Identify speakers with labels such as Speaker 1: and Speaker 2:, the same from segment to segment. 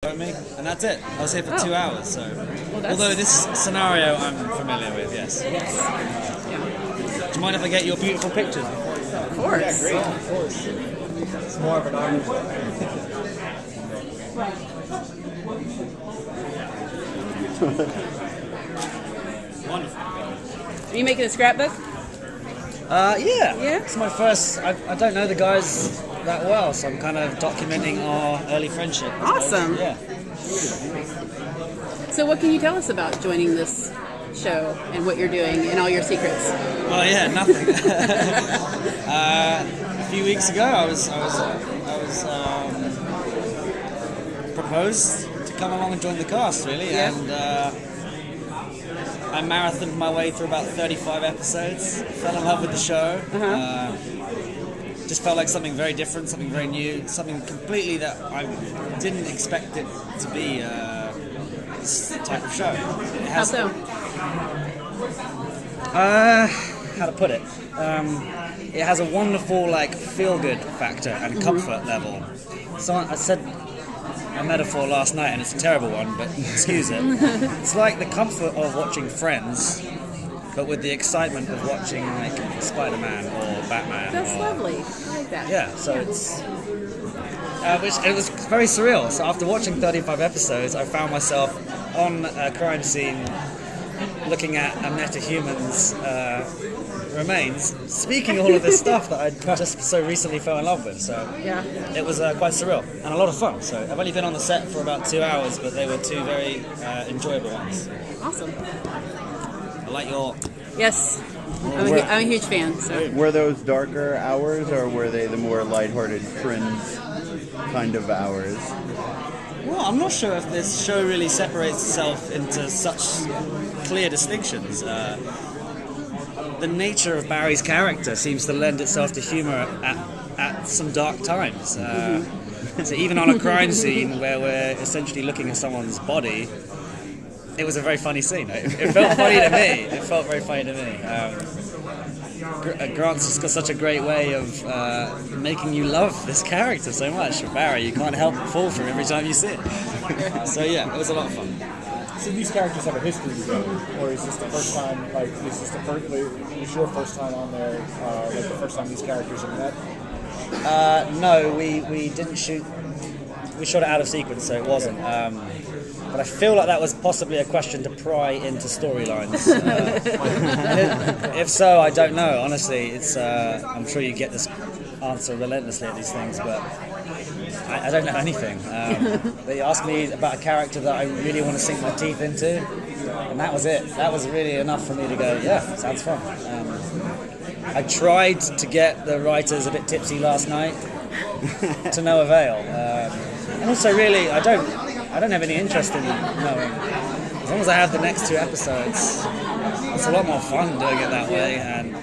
Speaker 1: Me, and that's it. I was here for 2 hours, so
Speaker 2: Well,
Speaker 1: although this scenario I'm familiar with, yes.
Speaker 2: Yes.
Speaker 1: Do you mind if I get your beautiful pictures?
Speaker 2: Of course.
Speaker 3: Yeah, great. Of course. It's more of an art.
Speaker 1: Wonderful.
Speaker 2: Are you making a scrapbook?
Speaker 1: Yeah.
Speaker 2: Yeah?
Speaker 1: It's my first. I don't know the guys that well, so I'm kind of documenting our early friendship. I suppose.
Speaker 2: Awesome.
Speaker 1: Yeah.
Speaker 2: So what can you tell us about joining this show and what you're doing and all your secrets?
Speaker 1: Well, yeah, nothing. A few weeks ago, I was proposed to come along and join the cast, really,
Speaker 2: Yeah.
Speaker 1: and I marathoned my way through about 35 episodes. Fell in love with the show. Just felt like something very different, something very new, something completely that I didn't expect it to be. This type of show.
Speaker 2: How so?
Speaker 1: How to put it? It has a wonderful feel-good factor and comfort level. I said a metaphor last night, and it's a terrible one, but excuse it. It's like the comfort of watching Friends, but with the excitement of watching Spider-Man or Batman.
Speaker 2: That's lovely. I like that.
Speaker 1: Yeah, so it's. It was very surreal. So after watching 35 episodes, I found myself on a crime scene looking at a metahuman's remains, speaking all of this stuff that I just so recently fell in love with. So
Speaker 2: Yeah.
Speaker 1: it was quite surreal and a lot of fun. So I've only been on the set for about 2 hours, but they were two very enjoyable ones.
Speaker 2: Awesome.
Speaker 1: I like your...
Speaker 2: Yes. I'm a huge fan. So.
Speaker 4: Were those darker hours, or were they the more lighthearted Friends kind of hours?
Speaker 1: Well, I'm not sure if this show really separates itself into such clear distinctions. The nature of Barry's character seems to lend itself to humour at some dark times. So even on a crime scene where we're essentially looking at someone's body, it was a very funny scene. It felt funny to me. It felt very funny to me. Grant's just got such a great way of making you love this character so much. Barry, you can't help but fall for him every time you see it. So yeah, it was a lot of fun.
Speaker 3: So these characters have a history together, or is this the first time? Was your first time on there? The first time these characters have met?
Speaker 1: No, we didn't shoot. We shot it out of sequence, so it wasn't. But I feel like that was possibly a question to pry into storylines. If so, I don't know. Honestly, it's. I'm sure you get this answer relentlessly at these things, but I don't know anything. They asked me about a character that I really want to sink my teeth into, and that was it. That was really enough for me to go, yeah, sounds fun. I tried to get the writers a bit tipsy last night, to no avail. And also, really, I don't have any interest in knowing. As long as I have the next 2 episodes, it's a lot more fun doing it that way. And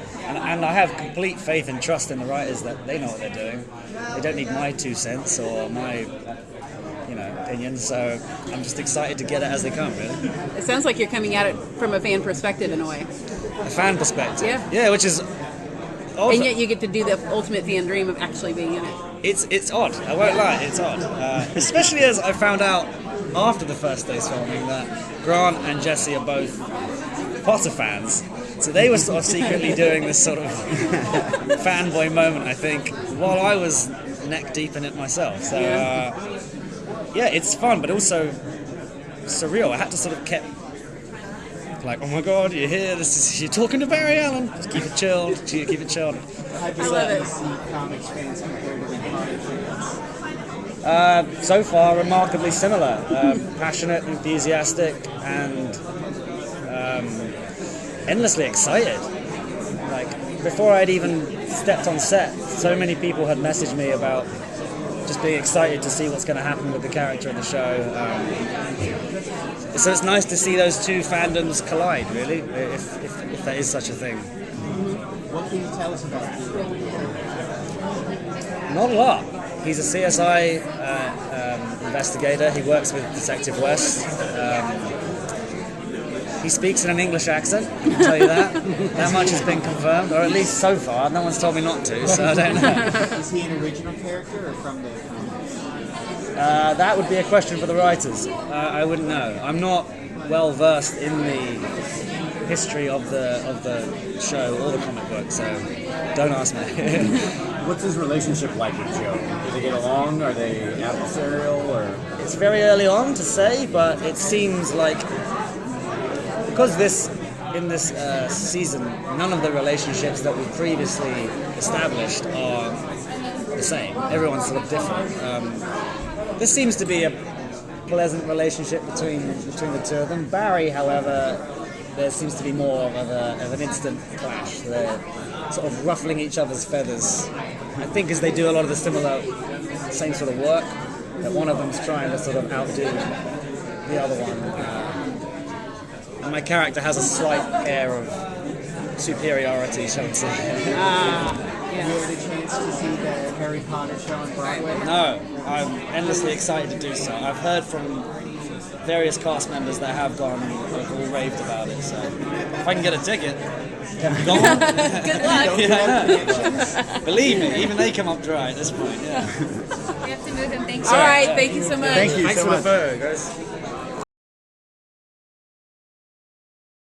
Speaker 1: I have complete faith and trust in the writers that they know what they're doing. They don't need my 2 cents or my, opinions. So I'm just excited to get it as they come. Really,
Speaker 2: It sounds like you're coming at it from a fan perspective in a way.
Speaker 1: a fan perspective.
Speaker 2: Yeah.
Speaker 1: Which is odd.
Speaker 2: And yet you get to do the ultimate fan dream of actually being in it.
Speaker 1: It's odd. I won't lie. It's odd, especially as I found out after the first day's filming that Grant and Jesse are both Potter fans. So they were sort of secretly doing this sort of fanboy moment, I think, while I was neck deep in it myself. So yeah, it's fun, but also surreal. I had to sort of keep like, oh my god, you're here. You're talking to Barry Allen. Just keep it chilled. Keep it chilled.
Speaker 2: I love it.
Speaker 3: Comics fans compared to the comic fans?
Speaker 1: So far, remarkably similar. Passionate, enthusiastic, and endlessly excited. Like, before I'd even stepped on set, so many people had messaged me about just being excited to see what's going to happen with the character in the show. So it's nice to see those two fandoms collide, really, if there is such a thing.
Speaker 3: What can you tell us about you?
Speaker 1: Not a lot. He's a CSI investigator. He works with Detective West. He speaks in an English accent, I can tell you that. That much has been confirmed, or at least so far. No one's told me not to, so I don't know.
Speaker 5: Is he an original character or from the comics?
Speaker 1: That would be a question for the writers. I wouldn't know. I'm not well versed in the history of the show or the comic book, so don't ask me.
Speaker 6: What's his relationship like with Joe? Do they get along? Are they adversarial or?
Speaker 1: It's very early on to say, but it seems like because in this season, none of the relationships that we previously established are the same. Everyone's sort of different. This seems to be a pleasant relationship between the two of them. Barry, however, there seems to be more of an instant clash. They're sort of ruffling each other's feathers. I think as they do a lot of the same sort of work, that one of them's trying to sort of outdo the other one. And my character has a slight air of superiority, shall we say.
Speaker 5: You had a chance to see the Harry Potter show on Broadway?
Speaker 1: No, I'm endlessly excited to do so. I've heard from various cast members that have gone, have all raved about it, so if I can get a ticket, go on.
Speaker 2: Good luck.
Speaker 1: Yeah, I know. Believe me, even they come up dry at this point, yeah.
Speaker 7: We have to move him. Thanks.
Speaker 2: All right, thank you so much.
Speaker 4: Thank you
Speaker 1: Thanks
Speaker 4: so
Speaker 1: for
Speaker 4: much.
Speaker 1: the photo, guys.